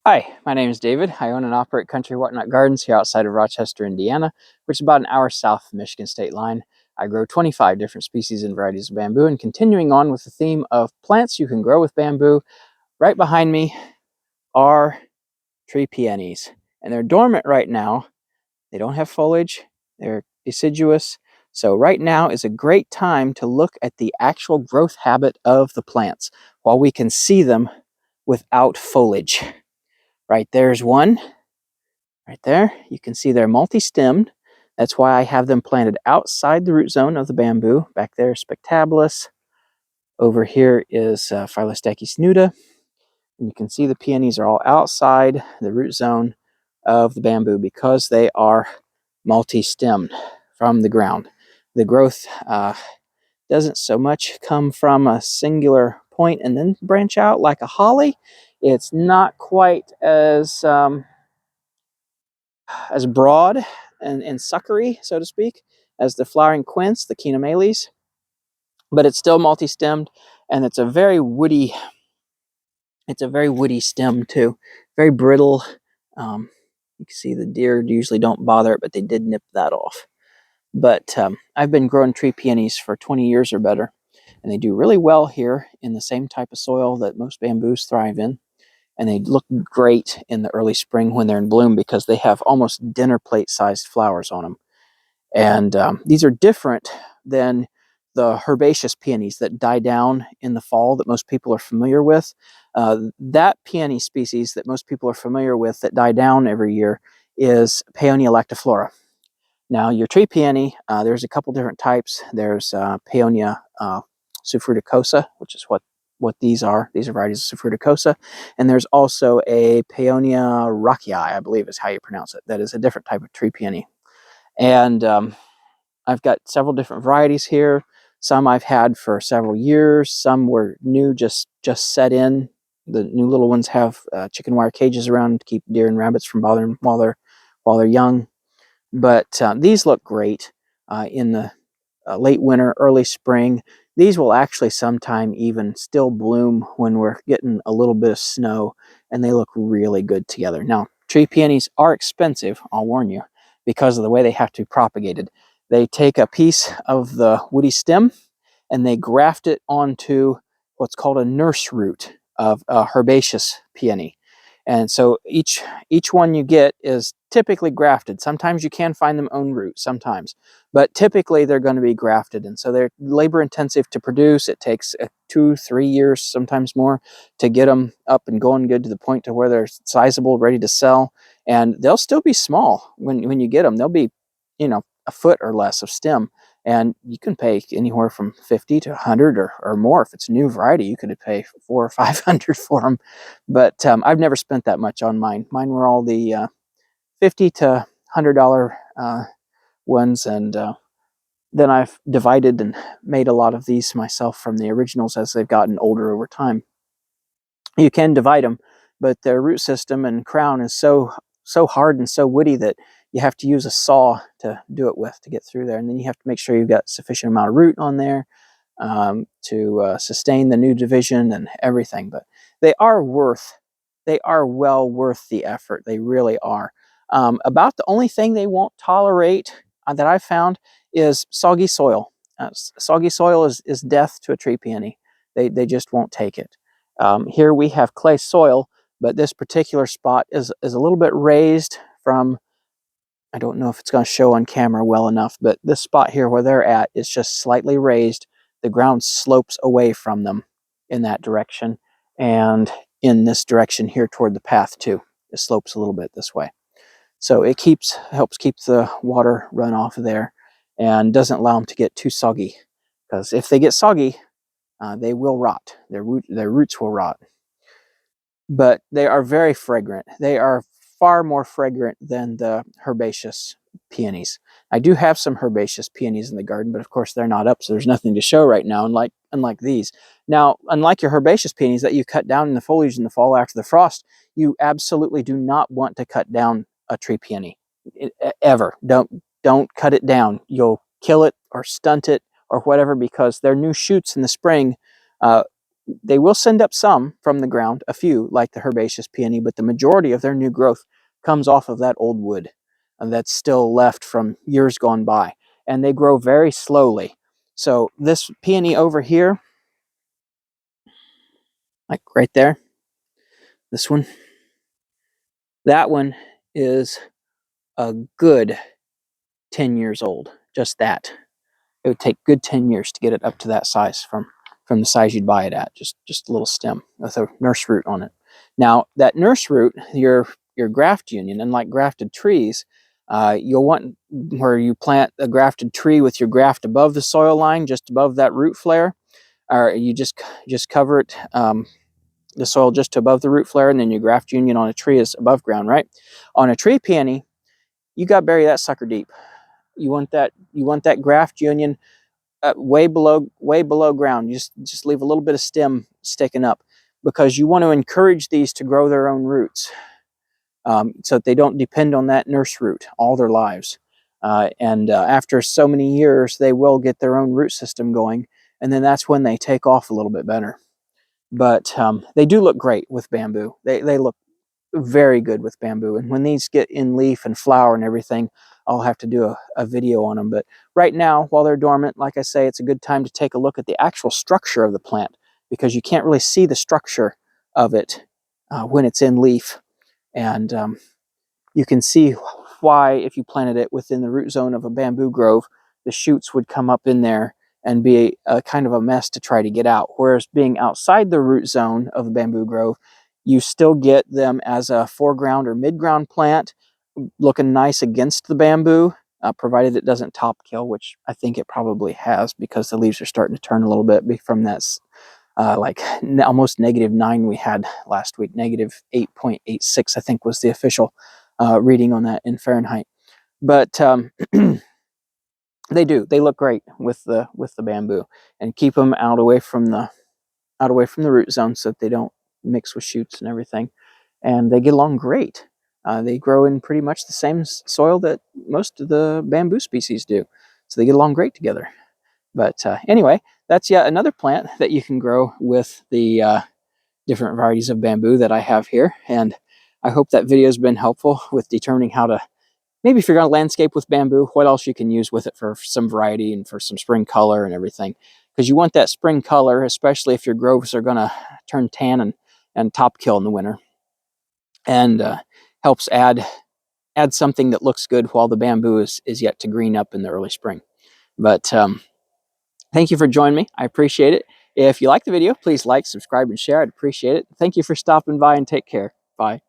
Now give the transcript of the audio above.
Hi, my name is David. I own and operate Country Whatnot Gardens here outside of Rochester, Indiana, which is about an hour south of the Michigan state line. I grow 25 different species and varieties of bamboo, and continuing on with the theme of plants you can grow with bamboo, right behind me are tree peonies. And they're dormant right now. They don't have foliage, they're deciduous. So right now is a great time to look at the actual growth habit of the plants while we can see them without foliage. Right there's one. Right there, you can see they're multi-stemmed. That's why I have them planted outside the root zone of the bamboo. Back there, spectabilis. Over here is Phylostachys nuda. And you can see the peonies are all outside the root zone of the bamboo because they are multi-stemmed from the ground. The growth doesn't so much come from a singular point and then branch out like a holly. It's not quite as broad and suckery, so to speak, as the flowering quince, the Chenomales, but it's still multi-stemmed, and it's a very woody stem too, very brittle. You can see the deer usually don't bother it, but they did nip that off. But I've been growing tree peonies for 20 years or better, and they do really well here in the same type of soil that most bamboos thrive in. And they look great in the early spring when they're in bloom because they have almost dinner plate sized flowers on them. And these are different than the herbaceous peonies that die down in the fall that most people are familiar with. That peony species that most people are familiar with that die down every year is Paeonia lactiflora. Now, your tree peony, there's a couple different types. There's Paeonia subfruticosa, which is what these are. These are varieties of subfruticosa. And there's also a Paeonia rockyii, I believe is how you pronounce it. That is a different type of tree peony. And I've got several different varieties here. Some I've had for several years. Some were new, just set in. The new little ones have chicken wire cages around to keep deer and rabbits from bothering them while they're young. But these look great in the late winter, early spring. These will actually sometime even still bloom when we're getting a little bit of snow, and they look really good together. Now, tree peonies are expensive, I'll warn you, because of the way they have to be propagated. They take a piece of the woody stem and they graft it onto what's called a nurse root of a herbaceous peony. And so each one you get is typically grafted. Sometimes you can find them own root, sometimes. But typically they're going to be grafted. And so they're labor intensive to produce. It takes 2-3 years, sometimes more, to get them up and going good to the point to where they're sizable, ready to sell. And they'll still be small when you get them. They'll be, a foot or less of stem. And you can pay anywhere from 50 to 100 or more. If it's a new variety, you could pay 400 or 500 for them. But I've never spent that much on mine. Mine were all the $50 to $100 ones, and then I've divided and made a lot of these myself from the originals as they've gotten older over time. You can divide them, but their root system and crown is so hard and so woody that you have to use a saw to do it with to get through there. And then you have to make sure you've got sufficient amount of root on there to sustain the new division and everything. But they are well worth the effort. They really are. About the only thing they won't tolerate that I've found is soggy soil. Soggy soil is death to a tree peony. They just won't take it. Here we have clay soil, but this particular spot is a little bit raised from, I don't know if it's going to show on camera well enough, but this spot here where they're at is just slightly raised. The ground slopes away from them in that direction, and in this direction here toward the path too. It slopes a little bit this way. So it helps keep the water run off of there and doesn't allow them to get too soggy. Because if they get soggy, they will rot. Their roots will rot. But they are very fragrant. They are far more fragrant than the herbaceous peonies. I do have some herbaceous peonies in the garden, but of course they're not up, so there's nothing to show right now, unlike these. Now, unlike your herbaceous peonies that you cut down in the foliage in the fall after the frost, you absolutely do not want to cut down a tree peony. Ever. Don't cut it down. You'll kill it or stunt it or whatever, because their new shoots in the spring They will send up some from the ground, a few, like the herbaceous peony, but the majority of their new growth comes off of that old wood that's still left from years gone by. And they grow very slowly. So this peony over here, like right there, this one, that one is a good 10 years old, just that. It would take good 10 years to get it up to that size from the size you'd buy it at, just a little stem with a nurse root on it. Now, that nurse root, your graft union, unlike grafted trees, you'll want where you plant a grafted tree with your graft above the soil line, just above that root flare, or you just cover it, the soil just above the root flare, and then your graft union on a tree is above ground, right? On a tree peony, you got to bury that sucker deep. You want that graft union way below ground. Just leave a little bit of stem sticking up, because you want to encourage these to grow their own roots, so that they don't depend on that nurse root all their lives. And after so many years, they will get their own root system going, and then that's when they take off a little bit better. But they do look great with bamboo. They look very good with bamboo. And when these get in leaf and flower and everything, I'll have to do a video on them. But right now, while they're dormant, like I say, it's a good time to take a look at the actual structure of the plant, because you can't really see the structure of it when it's in leaf. And you can see why, if you planted it within the root zone of a bamboo grove, the shoots would come up in there and be a kind of a mess to try to get out. Whereas being outside the root zone of the bamboo grove, you still get them as a foreground or midground plant, looking nice against the bamboo, provided it doesn't top kill, which I think it probably has, because the leaves are starting to turn a little bit from that like almost -9 we had last week. -8.86 I think was the official reading on that in Fahrenheit. But they look great with the bamboo, and keep them out away from the root zone so that they don't mix with shoots and everything. And they get along great. They grow in pretty much the same soil that most of the bamboo species do, so they get along great together. But anyway, that's yet another plant that you can grow with the different varieties of bamboo that I have here. And I hope that video has been helpful with determining how to, maybe if you're going to landscape with bamboo, what else you can use with it for some variety and for some spring color and everything. Because you want that spring color, especially if your groves are going to turn tan and top kill in the winter. And helps add something that looks good while the bamboo is yet to green up in the early spring. But thank you for joining me. I appreciate it. If you like the video, please like, subscribe, and share. I'd appreciate it. Thank you for stopping by, and take care. Bye.